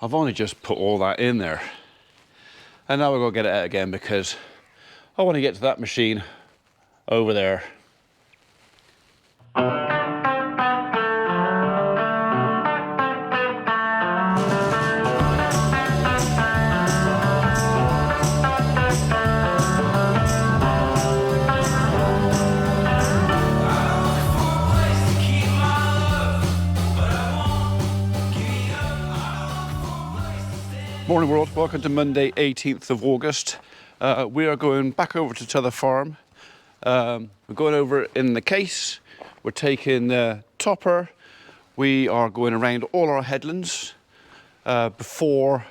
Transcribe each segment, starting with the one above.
I've only just put all that in there. And now we're going to get it out again because I want to get to that machine over there. Morning world, welcome to Monday 18th of August. We are going back over to Tether Farm. We're going over in the case, we're taking the topper, we are going around all our headlands before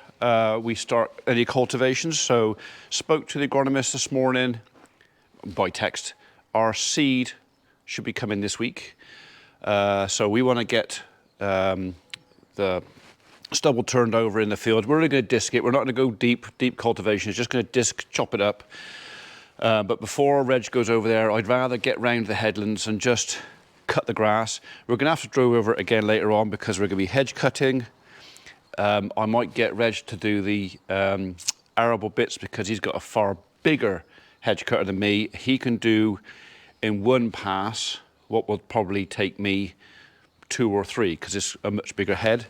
we start any cultivations. So spoke to the agronomist this morning by text. Our seed should be coming this week. So we want to get the stubble turned over in the field. We're only going to disc it. We're not going to go deep cultivation. It's just going to disc, chop it up. But before Reg goes over there, I'd rather get round the headlands and just cut the grass. We're going to have to drove over it again later on because we're going to be hedge cutting. I might get Reg to do the arable bits because he's got a far bigger hedge cutter than me. He can do in one pass what will probably take me 2 or 3 because it's a much bigger head.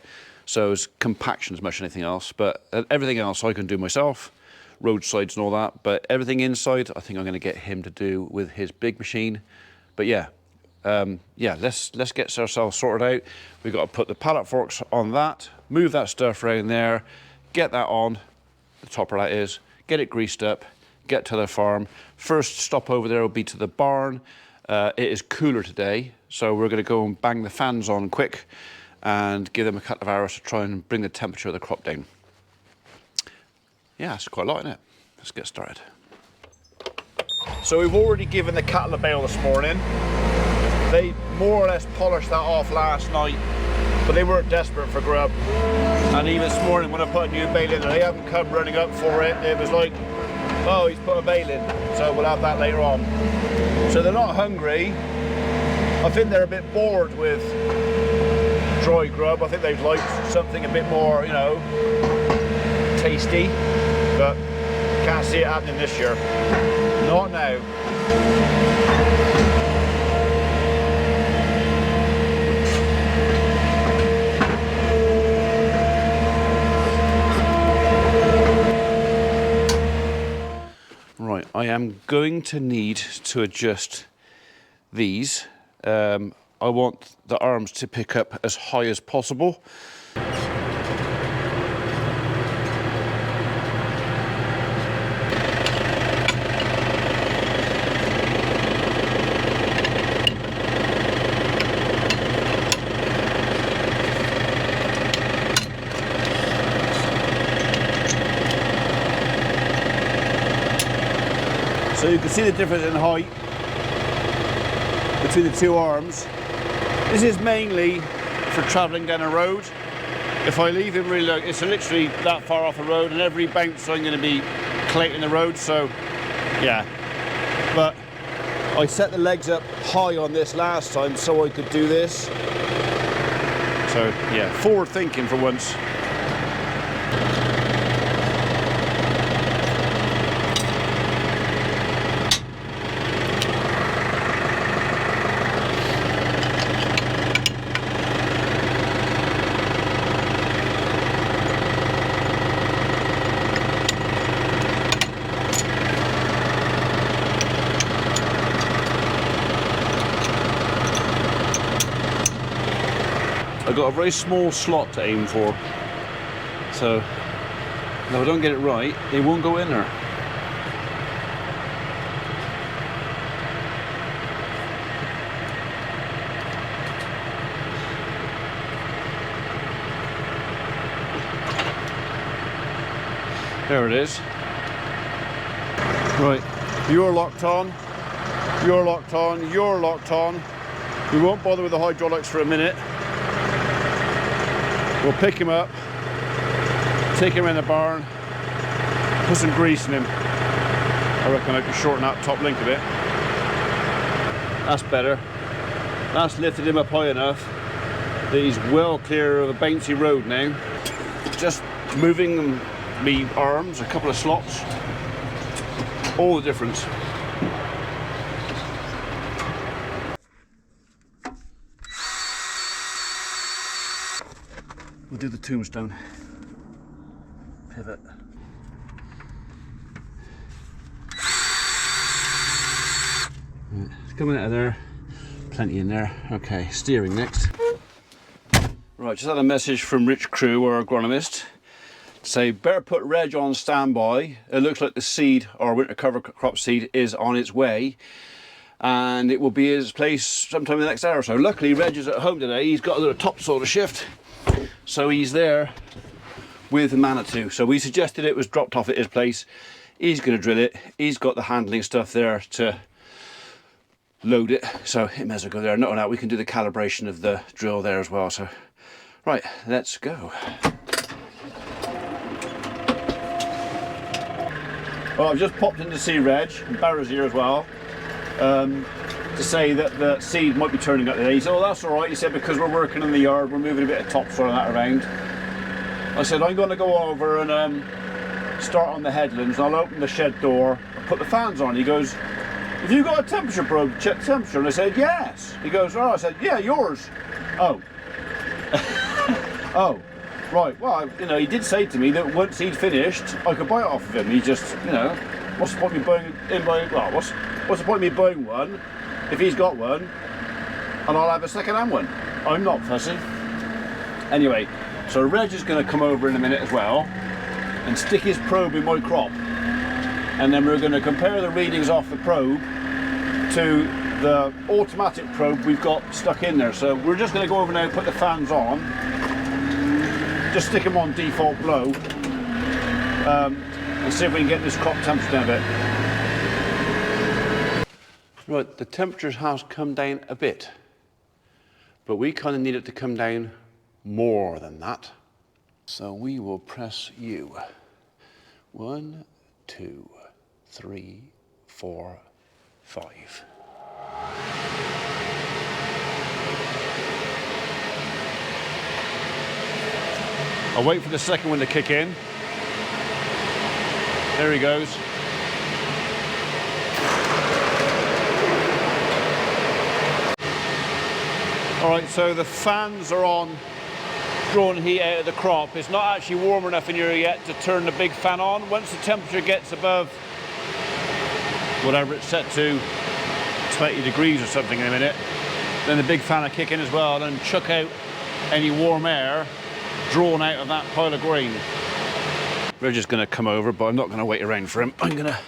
So it's compaction as much as anything else, but everything else I can do myself, roadsides and all that, but everything inside I think I'm going to get him to do with his big machine. But yeah, let's get ourselves sorted out. We've got to put the pallet forks on that, move that stuff around there, get that on, the topper that is, get it greased up, get to the farm. First stop over there will be to the barn. It is cooler today, so we're going to go and bang the fans on quick and give them a couple of hours to try and bring the temperature of the crop down. Yeah, it's quite a lot, isn't it? Let's get started. So we've already given the cattle a bale this morning. They more or less polished that off last night, but they weren't desperate for grub. And even this morning when I put a new bale in there, they haven't come running up for it. It was like, oh, he's put a bale in, so we'll have that later on. So they're not hungry. I think they're a bit bored with dry grub. I think they'd like something a bit more, you know, tasty, but can't see it happening this year. Not now. Right, I am going to need to adjust these. I want the arms to pick up as high as possible. So you can see the difference in height between the two arms. This is mainly for travelling down a road. If I leave him really low, it's literally that far off the road, and every bounce I'm going to be claying the road, so yeah. But I set the legs up high on this last time so I could do this. So yeah, forward thinking for once. I've got a very small slot to aim for, so if I don't get it right, it won't go in there. There it is. Right, you're locked on, you're locked on, you're locked on. We won't bother with the hydraulics for a minute. We'll pick him up, take him in the barn, put some grease in him. I reckon I can shorten that top link a bit. That's better. That's lifted him up high enough that he's well clear of a bouncy road now. just moving me arms, a couple of slots, all the difference. We'll do the tombstone. Pivot. Right, it's coming out of there. Plenty in there. Okay, steering next. Right, just had a message from Rich Crew, our agronomist, to say better put Reg on standby. It looks like the seed, or winter cover crop seed, is on its way, and it will be his place sometime in the next hour or so. Luckily, Reg is at home today. He's got a little topsoil to shift, so he's there with the Manitou. So we suggested it was dropped off at his place. He's going to drill it. He's got the handling stuff there to load it, so it may as well go there. Not only that, we can do the calibration of the drill there as well. So right, let's go. Well, I've just popped in to see Reg, and Barra's here as well, to say that the seed might be turning up today. He said, oh, that's all right. He said, because we're working in the yard, we're moving a bit of topsoil and that around. I said, I'm going to go over and start on the headlands, and I'll open the shed door and put the fans on. He goes, have you got a temperature probe to check the temperature? And I said, yes. He goes, oh. I said, yeah, yours. Oh. Oh, right. Well, you know, he did say to me that once he'd finished, I could buy it off of him. He just, you know, what's the point of me buying well, what's the point of me buying one if he's got one and I'll have a second-hand one? I'm not fussy. Anyway, so Reg is going to come over in a minute as well and stick his probe in my crop. And then we're going to compare the readings off the probe to the automatic probe we've got stuck in there. So we're just going to go over now and put the fans on, just stick them on default blow, and see if we can get this crop temperature down a bit. Right, the temperature has come down a bit, but we kind of need it to come down more than that. So we will press U. 1, 2, 3, 4, 5. I'll wait for the second one to kick in. There he goes. All right, so the fans are on, drawing heat out of the crop. It's not actually warm enough in here yet to turn the big fan on. Once the temperature gets above whatever it's set to, 20 degrees or something in a minute, then the big fan will kick in as well and chuck out any warm air drawn out of that pile of grain. We're just going to come over, but I'm not going to wait around for him. I'm going to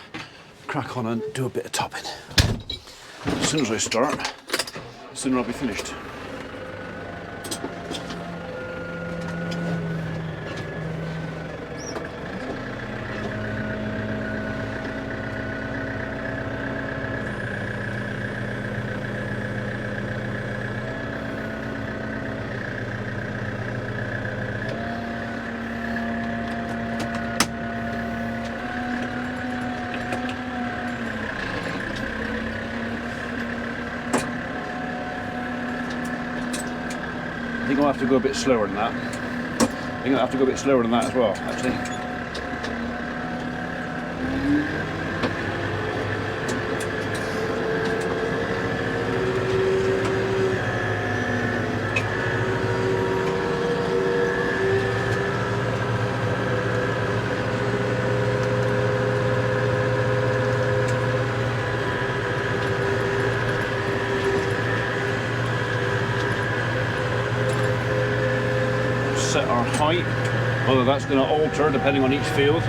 crack on and do a bit of topping. As soon as I start, the sooner I'll be finished. I think I'll have to go a bit slower than that. I think I'll have to go a bit slower than that as well, actually. Set our height, although that's going to alter depending on each field.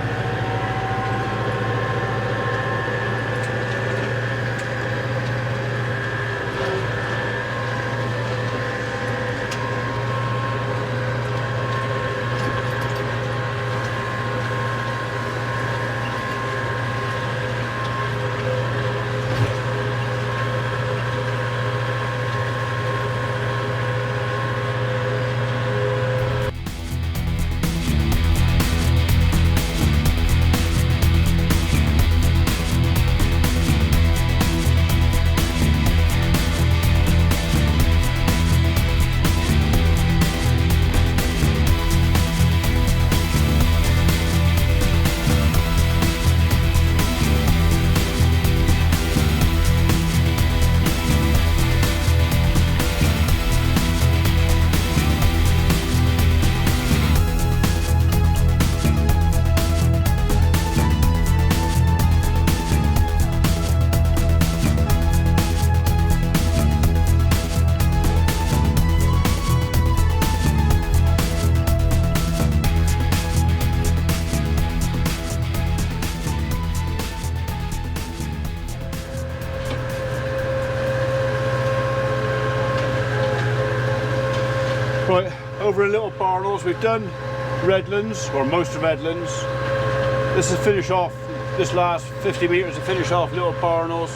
over in Little Barnels. We've done Redlands, or most of Redlands. This is finish off, this last 50 metres to finish off Little Barnels.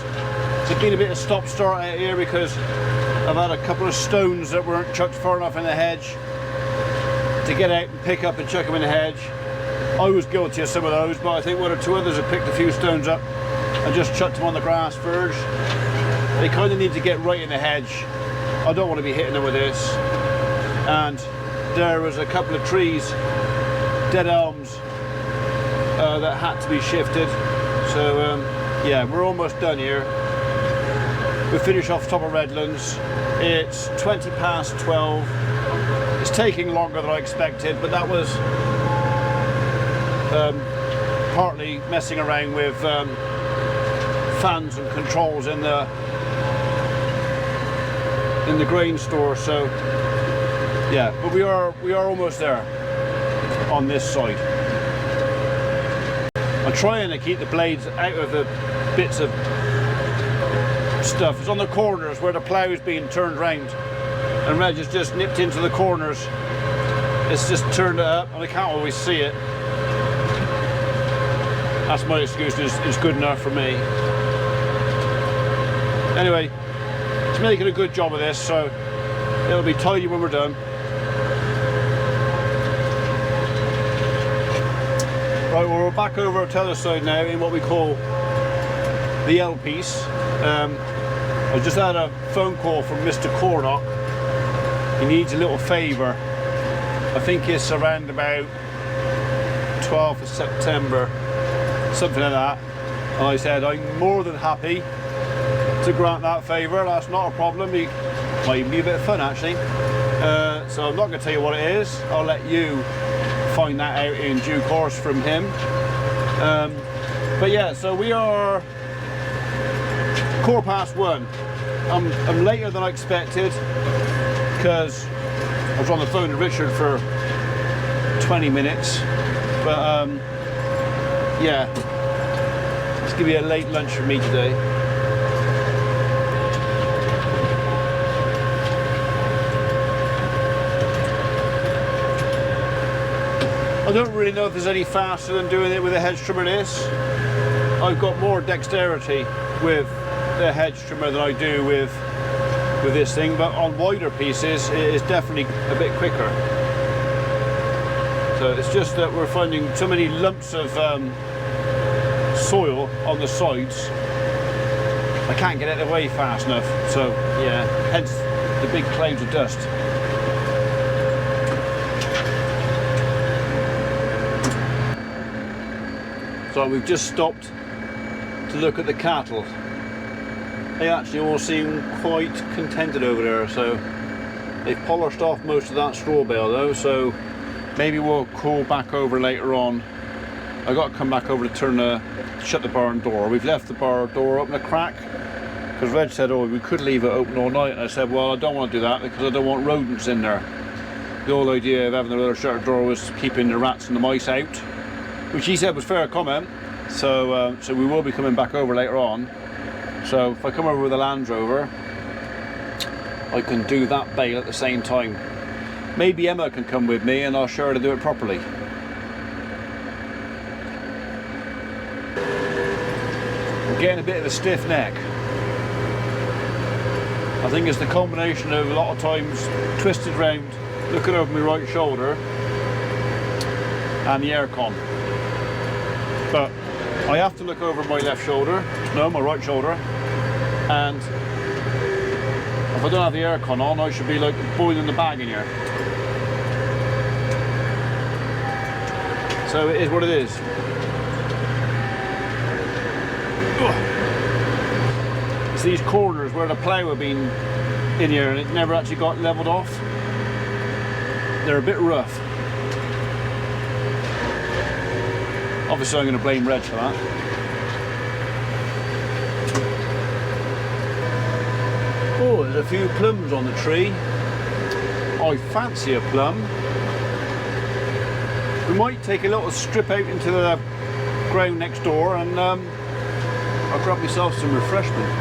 There's been a bit of stop-start out here because I've had a couple of stones that weren't chucked far enough in the hedge to get out and pick up and chuck them in the hedge. I was guilty of some of those, but I think one or two others have picked a few stones up and just chucked them on the grass verge. They kind of need to get right in the hedge. I don't want to be hitting them with this. And there was a couple of trees, dead elms, that had to be shifted. So yeah, we're almost done here. We finish off top of Redlands. It's 20 past 12. It's taking longer than I expected, but that was partly messing around with fans and controls in the grain store. So yeah, but we are almost there on this side. I'm trying to keep the blades out of the bits of stuff. It's on the corners where the plough is being turned round, and Reg has just nipped into the corners. It's just turned it up and I can't always see it. That's my excuse, it's good enough for me. Anyway, it's making a good job of this, so it'll be tidy when we're done. Right, well, we're back over to the other side now in what we call the L piece. I just had a phone call from Mr. Cornock. He needs a little favour. I think it's around about 12th of September, something like that. And I said I'm more than happy to grant that favour. That's not a problem. It might even be a bit of fun actually. So I'm not going to tell you what it is. I'll let you find that out in due course from him. But yeah, so we are 1:15. I'm later than I expected because I was on the phone to Richard for 20 minutes. But yeah, it's going to be a late lunch for me today. I don't really know if there's any faster than doing it with a hedge trimmer this. I've got more dexterity with the hedge trimmer than I do with this thing, but on wider pieces it is definitely a bit quicker. So it's just that we're finding so many lumps of soil on the sides, I can't get it away fast enough. So yeah, hence the big clouds of dust. So we've just stopped to look at the cattle. They actually all seem quite contented over there, so they've polished off most of that straw bale though, so maybe we'll call back over later on. I got to come back over to shut the barn door. We've left the barn door open a crack because Reg said, oh, we could leave it open all night, and I said, well, I don't want to do that because I don't want rodents in there. The whole idea of having the little shutter door was keeping the rats and the mice out, which he said was fair comment. So so we will be coming back over later on. So if I come over with a Land Rover, I can do that bale at the same time. Maybe Emma can come with me and I'll show her to do it properly. I'm getting a bit of a stiff neck. I think it's the combination of a lot of times twisted round, looking over my right shoulder and the aircon. But I have to look over my left shoulder, no, my right shoulder, and if I don't have the aircon on, I should be like boiling the bag in here. So it is what it is. It's these corners where the plough have been in here and it never actually got levelled off. They're a bit rough. Obviously I'm going to blame Reg for that. Oh, there's a few plums on the tree. I fancy a plum. We might take a little strip out into the ground next door and I'll grab myself some refreshment.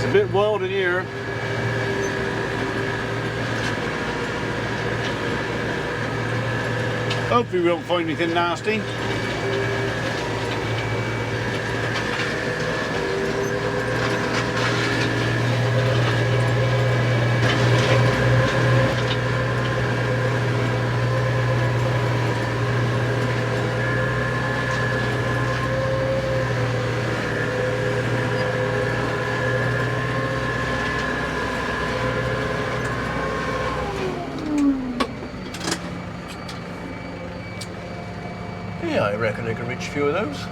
a bit wild in here. Hopefully we don't find anything nasty. Yeah, I reckon I can reach a few of those.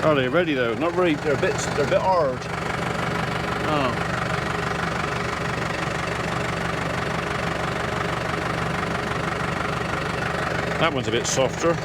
Are they ready though? Not really. They're a bit hard. Oh. That one's a bit softer.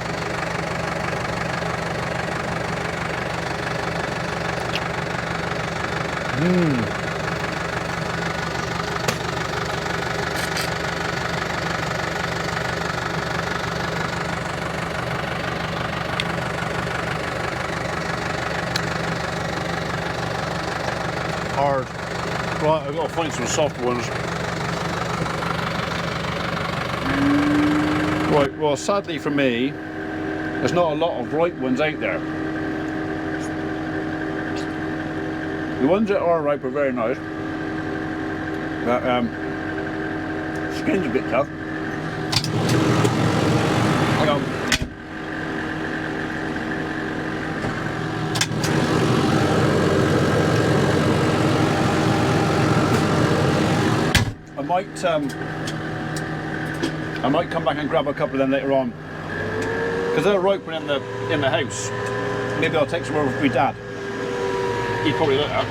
Hard. Right, I've got to find some soft ones. Right, well, sadly for me, there's not a lot of ripe ones out there. The ones that are ripe are very nice, but skin's a bit tough. Hang on. I might come back and grab a couple of them later on, because they're ripening in the house. Maybe I'll take some over with my dad. He'd probably like that.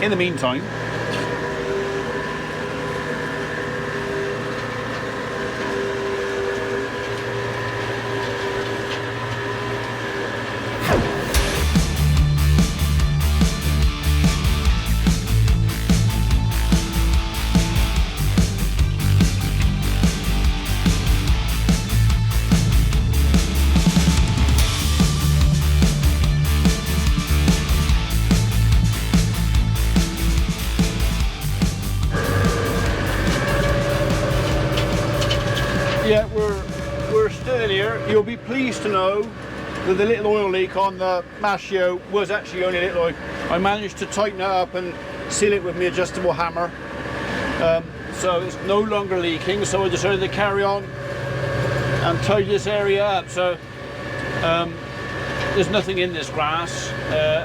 In the meantime, yeah, we're still in here. You'll be pleased to know that the little oil leak on the mashio was actually only a little oil. I managed to tighten it up and seal it with my adjustable hammer. So it's no longer leaking, so I decided to carry on and tidy this area up. So there's nothing in this grass.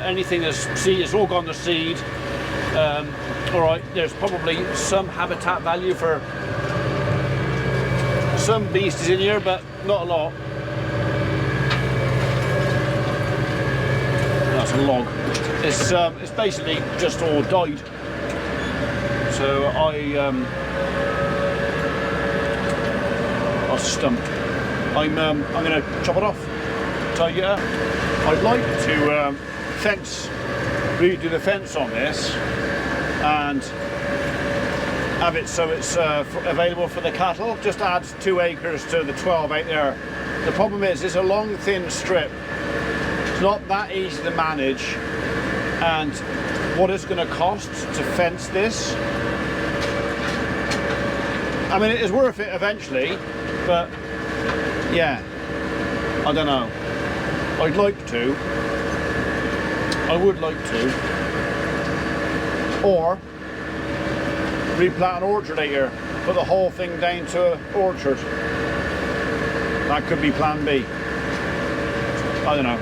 Anything that's seed, it's all gone to seed. All right, there's probably some habitat value for some beasties in here, but not a lot. That's a log. It's basically just all died. So I'll stump. I'm going to chop it off, tidy it up. I'd like to redo the fence on this and have it so it's available for the cattle. Just adds 2 acres to the 12 out there. The problem is it's a long thin strip. It's not that easy to manage, and what it's going to cost to fence this, I mean, it is worth it eventually, but yeah, I don't know. I'd like to. I would like to. Or replant an orchard out here, put the whole thing down to an orchard. That could be plan B. I don't know.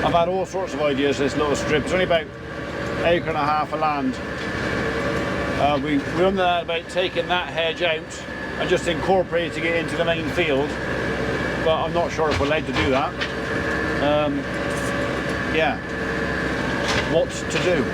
I've had all sorts of ideas. This little strip, it's only about 1.5 acres of land. We run that about taking that hedge out and just incorporating it into the main field, but I'm not sure if we're allowed to do that. Yeah, what to do?